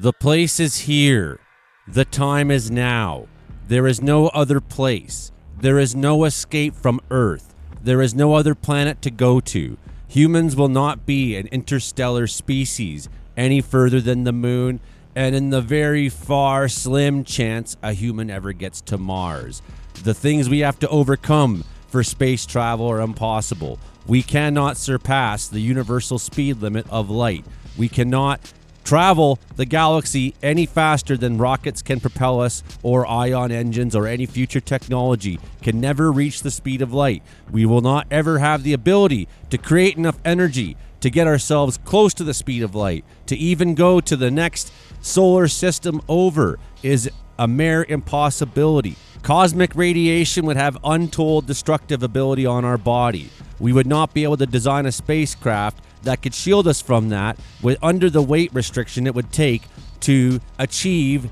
The place is here. The time is now. There is no other place. There is no escape from Earth. There is no other planet to go to. Humans will not be an interstellar species any further than the moon, and in the very far, slim chance a human ever gets to Mars. The things we have to overcome for space travel are impossible. We cannot surpass the universal speed limit of light. We cannot travel the galaxy any faster than rockets can propel us, or ion engines, or any future technology can never reach the speed of light. We will not ever have the ability to create enough energy to get ourselves close to the speed of light. To even go to the next solar system over is a mere impossibility. Cosmic radiation would have untold destructive ability on our body. We would not be able to design a spacecraft that could shield us from that with under the weight restriction it would take to achieve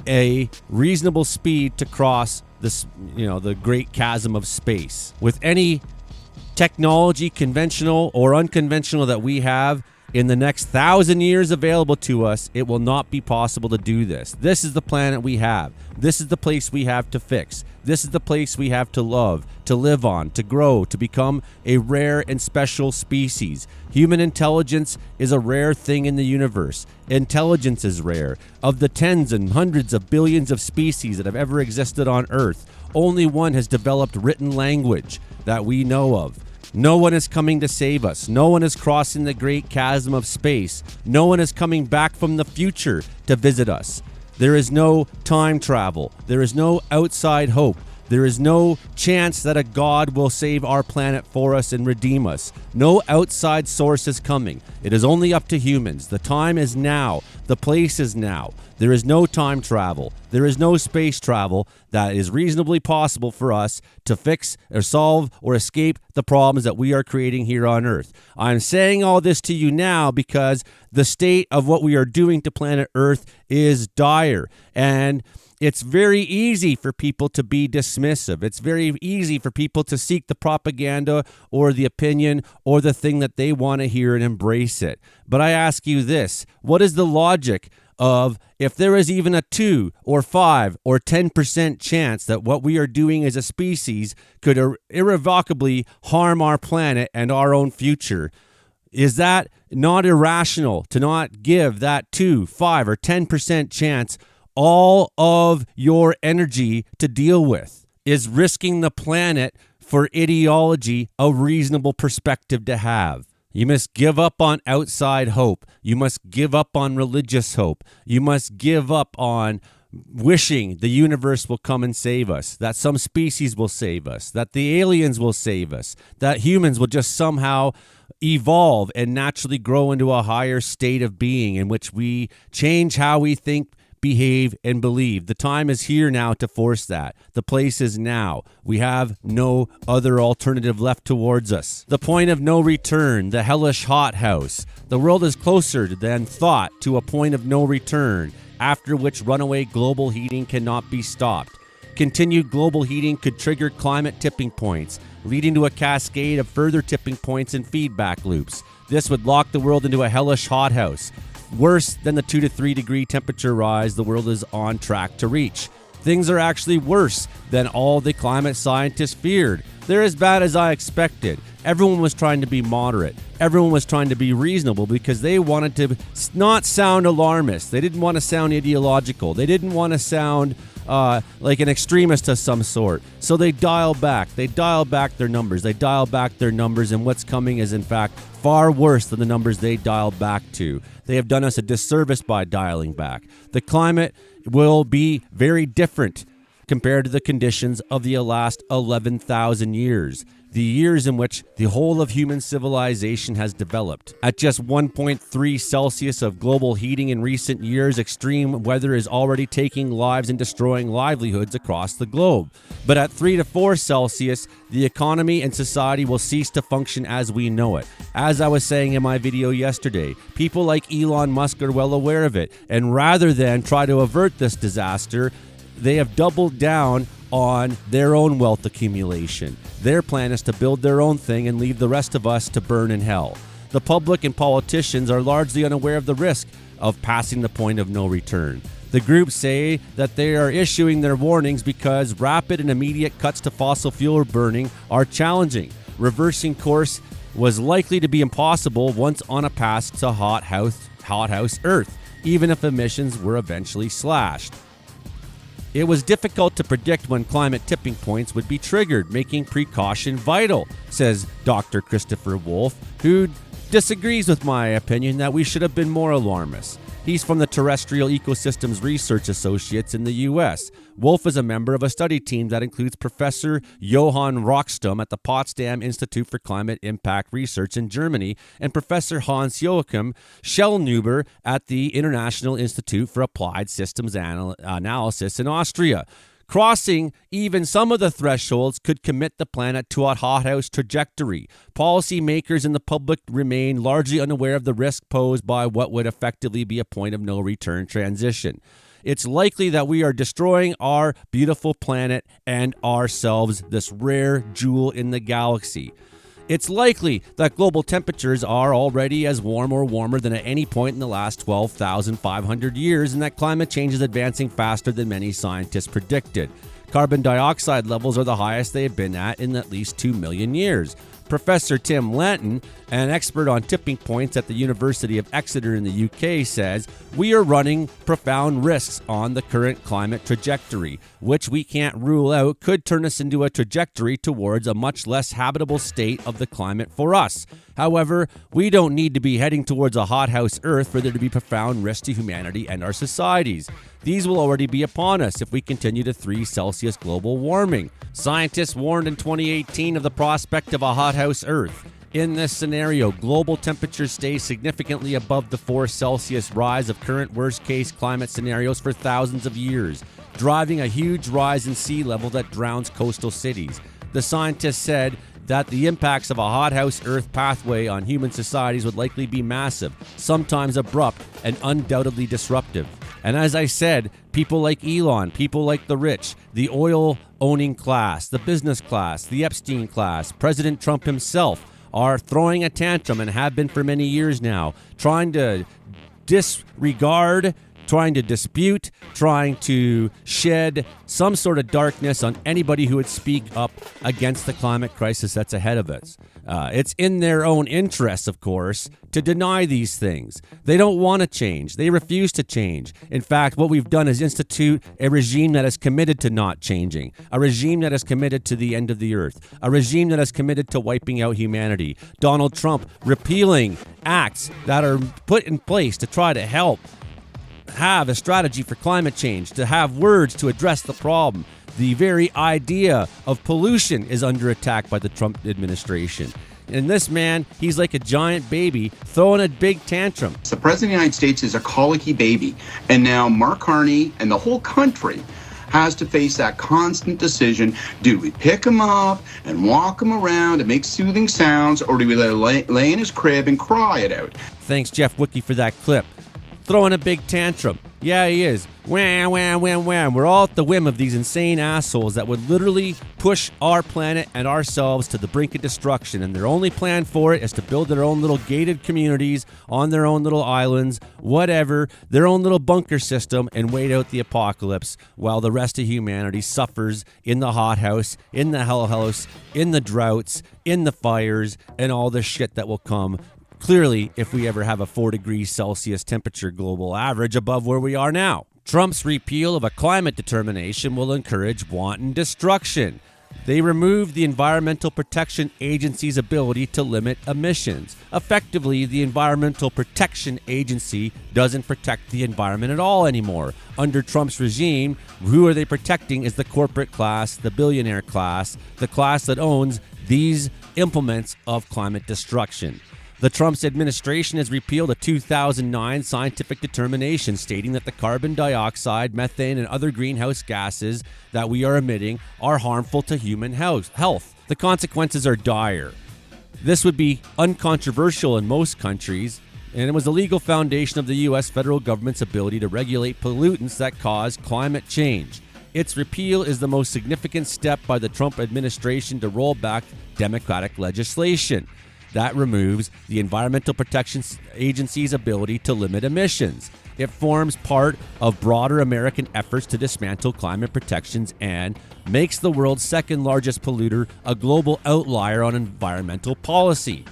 a reasonable speed to cross this, the great chasm of space. With any technology, conventional or unconventional, that we have in the next 1,000 years available to us, it will not be possible to do this. This is the planet we have. This is the place we have to fix. This is the place we have to love, to live on, to grow, to become a rare and special species. Human intelligence is a rare thing in the universe. Intelligence is rare. Of the tens and hundreds of billions of species that have ever existed on Earth, only one has developed written language that we know of. No one is coming to save us. No one is crossing the great chasm of space. No one is coming back from the future to visit us. There is no time travel. There is no outside hope. There is no chance that a God will save our planet for us and redeem us. No outside source is coming. It is only up to humans. The time is now. The place is now. There is no time travel. There is no space travel that is reasonably possible for us to fix or solve or escape the problems that we are creating here on Earth. I'm saying all this to you now because the state of what we are doing to planet Earth is dire, and it's very easy for people to be dismissive. It's very easy for people to seek the propaganda or the opinion or the thing that they want to hear and embrace it. But I ask you this: what is the logic of, if there is even a 2 or 5 or 10% chance that what we are doing as a species could irrevocably harm our planet and our own future? Is that not irrational to not give that 2, 5, or 10% chance all of your energy to deal with? Is risking the planet for ideology a reasonable perspective to have? You must give up on outside hope. You must give up on religious hope. You must give up on wishing the universe will come and save us, that some species will save us, that the aliens will save us, that humans will just somehow evolve and naturally grow into a higher state of being in which we change how we think, behave, and believe. The time is here now to force that. The place is now. We have no other alternative left towards us. The point of no return, the hellish hothouse. The world is closer than thought to a point of no return, after which runaway global heating cannot be stopped. Continued global heating could trigger climate tipping points, leading to a cascade of further tipping points and feedback loops. This would lock the world into a hellish hothouse, worse than the 2 to 3 degree temperature rise the world is on track to reach. Things are actually worse than all the climate scientists feared. They're as bad as I expected. Everyone was trying to be moderate. Everyone was trying to be reasonable because they wanted to not sound alarmist. They didn't want to sound ideological. They didn't want to sound like an extremist of some sort. So they dial back. They dial back their numbers. They dial back their numbers, and what's coming is, in fact, far worse than the numbers they dialed back to. They have done us a disservice by dialing back. The climate will be very different compared to the conditions of the last 11,000 years. The years in which the whole of human civilization has developed. At just 1.3 Celsius of global heating in recent years, extreme weather is already taking lives and destroying livelihoods across the globe. But at 3 to 4 Celsius, the economy and society will cease to function as we know it. As I was saying in my video yesterday, people like Elon Musk are well aware of it, and rather than try to avert this disaster, they have doubled down on their own wealth accumulation. Their plan is to build their own thing and leave the rest of us to burn in hell. The public and politicians are largely unaware of the risk of passing the point of no return. The group say that they are issuing their warnings because rapid and immediate cuts to fossil fuel burning are challenging. Reversing course was likely to be impossible once on a path to hothouse Earth, even if emissions were eventually slashed. It was difficult to predict when climate tipping points would be triggered, making precaution vital, says Dr. Christopher Wolf, who disagrees with my opinion that we should have been more alarmist. He's from the Terrestrial Ecosystems Research Associates in the U.S. Wolf is a member of a study team that includes Professor Johann Rockström at the Potsdam Institute for Climate Impact Research in Germany and Professor Hans-Joachim Schellnhuber at the International Institute for Applied Systems Analysis in Austria. Crossing even some of the thresholds could commit the planet to a hothouse trajectory. Policymakers and the public remain largely unaware of the risk posed by what would effectively be a point of no return transition. It's likely that we are destroying our beautiful planet and ourselves, this rare jewel in the galaxy. It's likely that global temperatures are already as warm or warmer than at any point in the last 12,500 years, and that climate change is advancing faster than many scientists predicted. Carbon dioxide levels are the highest they have been in at least 2 million years. Professor Tim Lanton, an expert on tipping points at the University of Exeter in the UK, says, "We are running profound risks on the current climate trajectory, which we can't rule out could turn us into a trajectory towards a much less habitable state of the climate for us. However, we don't need to be heading towards a hothouse Earth for there to be profound risk to humanity and our societies. These will already be upon us if we continue to 3 Celsius global warming." Scientists warned in 2018 of the prospect of a hothouse Earth. In this scenario, global temperatures stay significantly above the 4 Celsius rise of current worst-case climate scenarios for thousands of years, driving a huge rise in sea level that drowns coastal cities. The scientists said that the impacts of a hothouse Earth pathway on human societies would likely be massive, sometimes abrupt, and undoubtedly disruptive. And as I said, people like Elon, people like the rich, the oil-owning class, the business class, the Epstein class, President Trump himself are throwing a tantrum and have been for many years now, trying to disregard, trying to dispute, trying to shed some sort of darkness on anybody who would speak up against the climate crisis that's ahead of us. It's in their own interests, of course, to deny these things. They don't want to change. They refuse to change. In fact, what we've done is institute a regime that is committed to not changing, a regime that is committed to the end of the earth, a regime that is committed to wiping out humanity. Donald Trump repealing acts that are put in place to try to help have a strategy for climate change, to have words to address the problem. The very idea of pollution is under attack by the Trump administration. And this man, he's like a giant baby throwing a big tantrum. The President of the United States is a colicky baby. And now Mark Carney and the whole country has to face that constant decision. Do we pick him up and walk him around and make soothing sounds, or do we let him lay in his crib and cry it out? Thanks, Jeff Wicke, for that clip. Throwing a big tantrum. Yeah, he is. Wham, wham, wham, wham. We're all at the whim of these insane assholes that would literally push our planet and ourselves to the brink of destruction. And their only plan for it is to build their own little gated communities on their own little islands, whatever, their own little bunker system, and wait out the apocalypse while the rest of humanity suffers in the hothouse, in the hellhouse, in the droughts, in the fires, and all the shit that will come. Clearly, if we ever have a 4 degrees Celsius temperature global average above where we are now. Trump's repeal of a climate determination will encourage wanton destruction. They removed the Environmental Protection Agency's ability to limit emissions. Effectively, the Environmental Protection Agency doesn't protect the environment at all anymore. Under Trump's regime, who are they protecting is the corporate class, the billionaire class, the class that owns these implements of climate destruction. The Trump's administration has repealed a 2009 scientific determination stating that the carbon dioxide, methane, and other greenhouse gases that we are emitting are harmful to human health. The consequences are dire. This would be uncontroversial in most countries, and it was the legal foundation of the U.S. federal government's ability to regulate pollutants that cause climate change. Its repeal is the most significant step by the Trump administration to roll back Democratic legislation. that removes the Environmental Protection Agency's ability to limit emissions. It forms part of broader American efforts to dismantle climate protections and makes the world's second largest polluter a global outlier on environmental policy.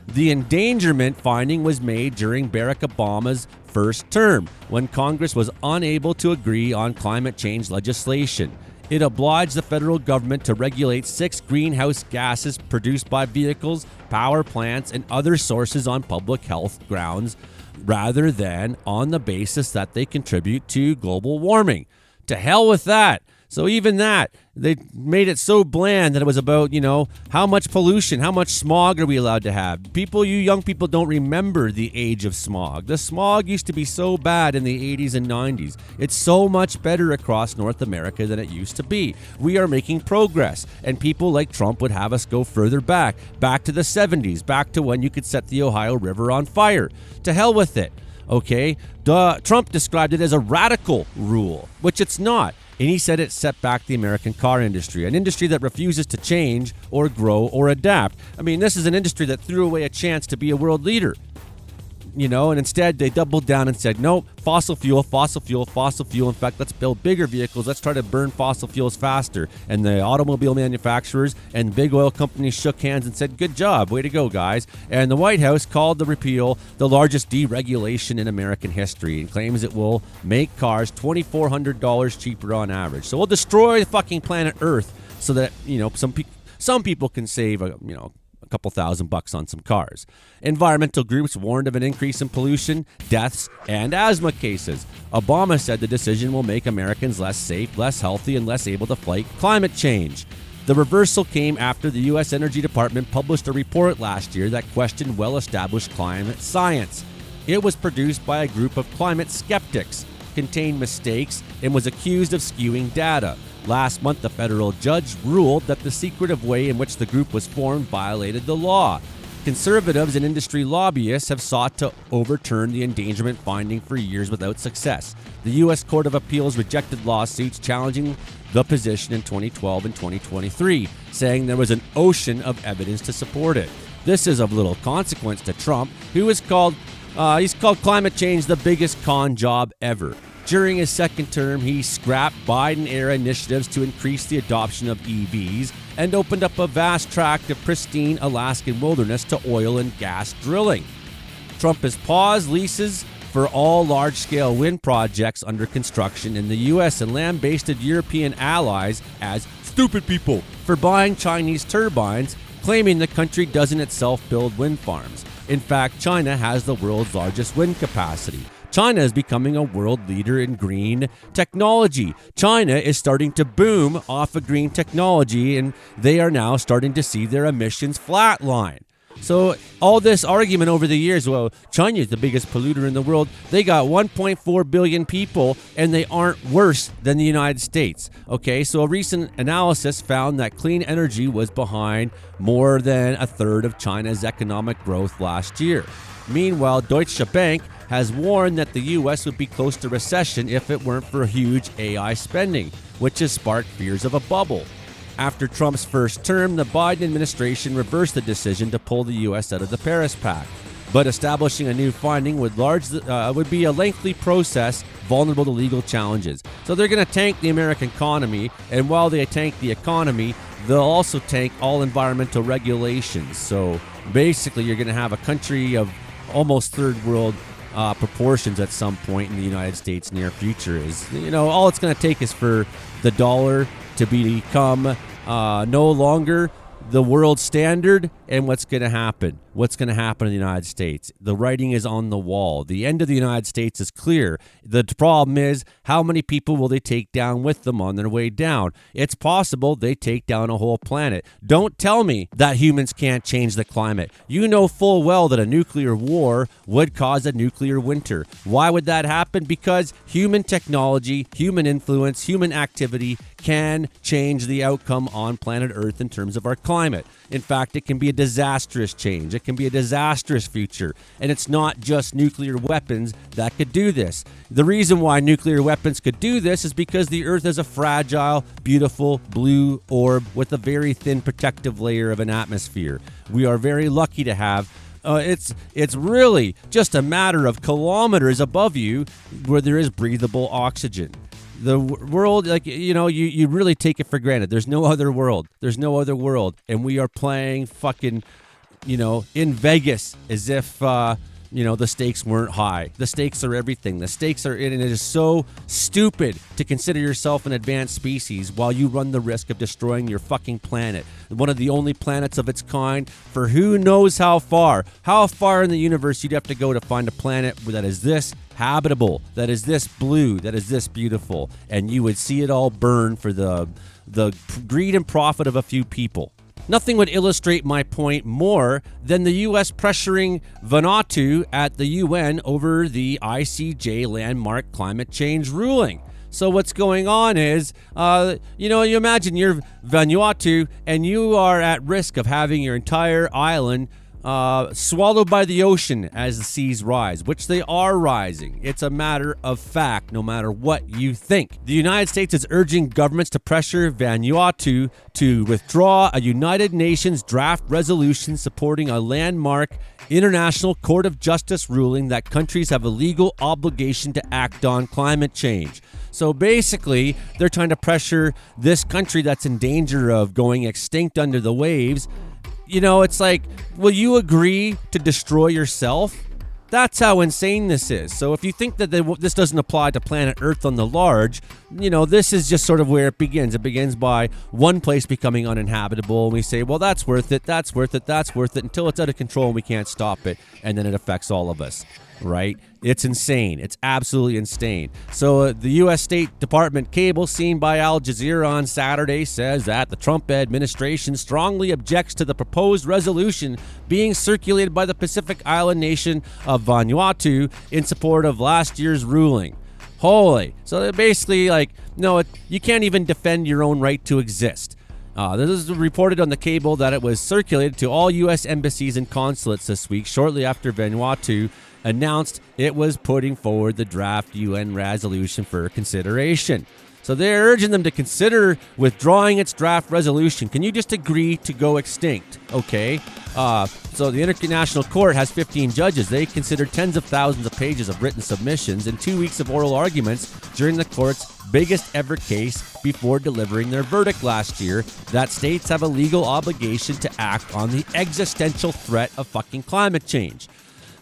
The endangerment finding was made during Barack Obama's first term, when Congress was unable to agree on climate change legislation. It obliged the federal government to regulate 6 greenhouse gases produced by vehicles, power plants, and other sources on public health grounds, rather than on the basis that they contribute to global warming. To hell with that. So even that, they made it so bland that it was about, how much pollution, how much smog are we allowed to have? You young people don't remember the age of smog. The smog used to be so bad in the 80s and 90s. It's so much better across North America than it used to be. We are making progress, and people like Trump would have us go further back to the 70s, back to when you could set the Ohio River on fire. To hell with it, okay? Trump described it as a radical rule, which it's not. And he said it set back the American car industry, an industry that refuses to change or grow or adapt. I mean, this is an industry that threw away a chance to be a world leader. And instead they doubled down and said, no, fossil fuel. In fact, let's build bigger vehicles. Let's try to burn fossil fuels faster. And the automobile manufacturers and big oil companies shook hands and said, good job. Way to go, guys. And the White House called the repeal the largest deregulation in American history and claims it will make cars $2,400 cheaper on average. So we'll destroy the fucking planet Earth so that, some people can save, a couple $1,000 on some cars. Environmental groups warned of an increase in pollution, deaths, and asthma cases. Obama said the decision will make Americans less safe, less healthy, and less able to fight climate change. The reversal came after the U.S. Energy Department published a report last year that questioned well-established climate science. It was produced by a group of climate skeptics, contained mistakes, and was accused of skewing data. Last month, the federal judge ruled that the secretive way in which the group was formed violated the law. Conservatives and industry lobbyists have sought to overturn the endangerment finding for years without success. The U.S. Court of Appeals rejected lawsuits challenging the position in 2012 and 2023, saying there was an ocean of evidence to support it. This is of little consequence to Trump, who is called climate change the biggest con job ever. During his second term, he scrapped Biden-era initiatives to increase the adoption of EVs and opened up a vast tract of pristine Alaskan wilderness to oil and gas drilling. Trump has paused leases for all large-scale wind projects under construction in the U.S. and lambasted European allies as stupid people for buying Chinese turbines, claiming the country doesn't itself build wind farms. In fact, China has the world's largest wind capacity. China is becoming a world leader in green technology. China is starting to boom off of green technology, and they are now starting to see their emissions flatline. So all this argument over the years, well, China is the biggest polluter in the world. They got 1.4 billion people, and they aren't worse than the United States. Okay, so a recent analysis found that clean energy was behind more than a third of China's economic growth last year. Meanwhile, Deutsche Bank has warned that the U.S. would be close to recession if it weren't for huge AI spending, which has sparked fears of a bubble. After Trump's first term, the Biden administration reversed the decision to pull the U.S. out of the Paris Pact. But establishing a new finding would be a lengthy process, vulnerable to legal challenges. So they're going to tank the American economy, and while they tank the economy, they'll also tank all environmental regulations. So basically, you're going to have a country of almost third world proportions at some point in the United States near future. All it's going to take is for the dollar to become no longer the world standard. And what's going to happen? What's going to happen in the United States? The writing is on the wall. The end of the United States is clear. The problem is, how many people will they take down with them on their way down? It's possible they take down a whole planet. Don't tell me that humans can't change the climate. You know full well that a nuclear war would cause a nuclear winter. Why would that happen? Because human technology, human influence, human activity can change the outcome on planet Earth in terms of our climate. In fact, it can be a disastrous change. It can be a disastrous future. And it's not just nuclear weapons that could do this. The reason why nuclear weapons could do this is because the Earth is a fragile, beautiful blue orb with a very thin protective layer of an atmosphere. We are very lucky to have. It's really just a matter of kilometers above you where there is breathable oxygen. The world, you really take it for granted. There's no other world. There's no other world. And we are playing fucking, in Vegas as if, the stakes weren't high. The stakes are everything. The stakes are in, and it is so stupid to consider yourself an advanced species while you run the risk of destroying your fucking planet. One of the only planets of its kind for who knows how far. How far in the universe you'd have to go to find a planet that is this habitable, that is this blue, that is this beautiful, and you would see it all burn for the greed and profit of a few people. Nothing would illustrate my point more than the U.S. pressuring Vanuatu at the UN over the ICJ landmark climate change ruling. So what's going on is, you imagine you're Vanuatu and you are at risk of having your entire island swallowed by the ocean as the seas rise, which they are rising. It's a matter of fact, no matter what you think. The United States is urging governments to pressure Vanuatu to withdraw a United Nations draft resolution supporting a landmark International Court of Justice ruling that countries have a legal obligation to act on climate change. So basically, they're trying to pressure this country that's in danger of going extinct under the waves. It's like, will you agree to destroy yourself? That's how insane this is. So if you think that this doesn't apply to planet Earth on the large, this is just sort of where it begins. It begins by one place becoming uninhabitable, and we say, well, that's worth it, that's worth it, that's worth it, until it's out of control and we can't stop it, and then it affects all of us. Right? It's insane. It's absolutely insane. So the U.S. State Department cable seen by Al Jazeera on Saturday says that the Trump administration strongly objects to the proposed resolution being circulated by the Pacific Island nation of Vanuatu in support of last year's ruling. Holy. So they're basically like, no, you can't even defend your own right to exist. This is reported on the cable that it was circulated to all U.S. embassies and consulates this week, shortly after Vanuatu announced it was putting forward the draft UN resolution for consideration. So they're urging them to consider withdrawing its draft resolution. Can you just agree to go extinct? Okay. So the International Court has 15 judges. They considered tens of thousands of pages of written submissions and 2 weeks of oral arguments during the court's biggest ever case before delivering their verdict last year that states have a legal obligation to act on the existential threat of fucking climate change.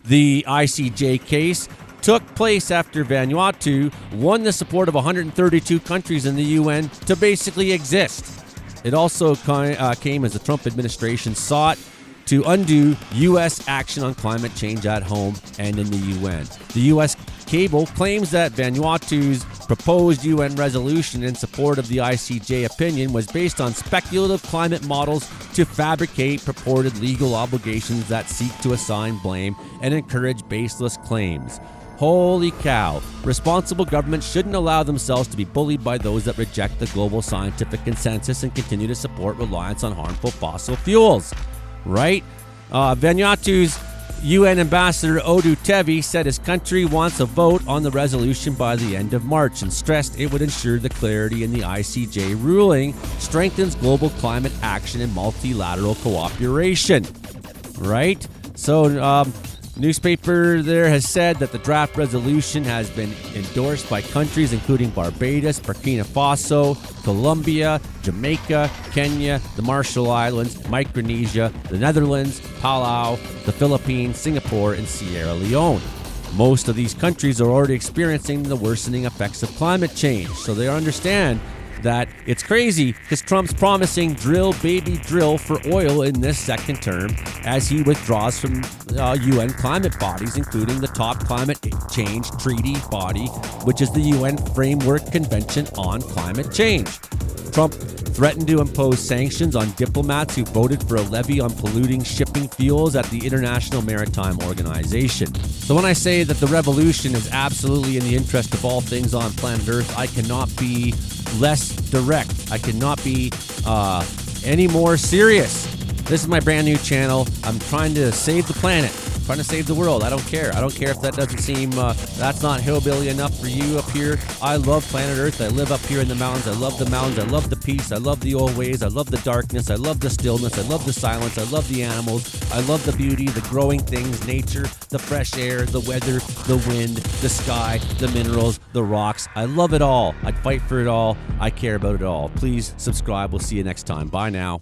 The ICJ case took place after Vanuatu won the support of 132 countries in the UN to basically exist. It also came as the Trump administration sought to undo U.S. action on climate change at home and in the UN. The U.S. cable claims that Vanuatu's proposed UN resolution in support of the ICJ opinion was based on speculative climate models to fabricate purported legal obligations that seek to assign blame and encourage baseless claims. Holy cow. Responsible governments shouldn't allow themselves to be bullied by those that reject the global scientific consensus and continue to support reliance on harmful fossil fuels. Right? Vanuatu's UN Ambassador Odu Tevi said his country wants a vote on the resolution by the end of March and stressed it would ensure the clarity in the ICJ ruling strengthens global climate action and multilateral cooperation. Right? So, newspaper there has said that the draft resolution has been endorsed by countries including Barbados, Burkina Faso, Colombia, Jamaica, Kenya, the Marshall Islands, Micronesia, the Netherlands, Palau, the Philippines, Singapore, and Sierra Leone. Most of these countries are already experiencing the worsening effects of climate change, so they understand that it's crazy because Trump's promising drill baby drill for oil in this second term as he withdraws from UN climate bodies, including the top climate change treaty body, which is the UN Framework Convention on Climate Change. Trump threatened to impose sanctions on diplomats who voted for a levy on polluting shipping fuels at the International Maritime Organization. So when I say that the revolution is absolutely in the interest of all things on planet Earth, I cannot be less direct. I cannot be any more serious. This is my brand new channel. I'm trying to save the planet, trying to save the world. I don't care. I don't care if that doesn't seem, that's not hillbilly enough for you up here. I love planet Earth. I live up here in the mountains. I love the mountains. I love the peace. I love the old ways. I love the darkness. I love the stillness. I love the silence. I love the animals. I love the beauty, the growing things, nature, the fresh air, the weather, the wind, the sky, the minerals, the rocks. I love it all. I'd fight for it all. I care about it all. Please subscribe. We'll see you next time. Bye now.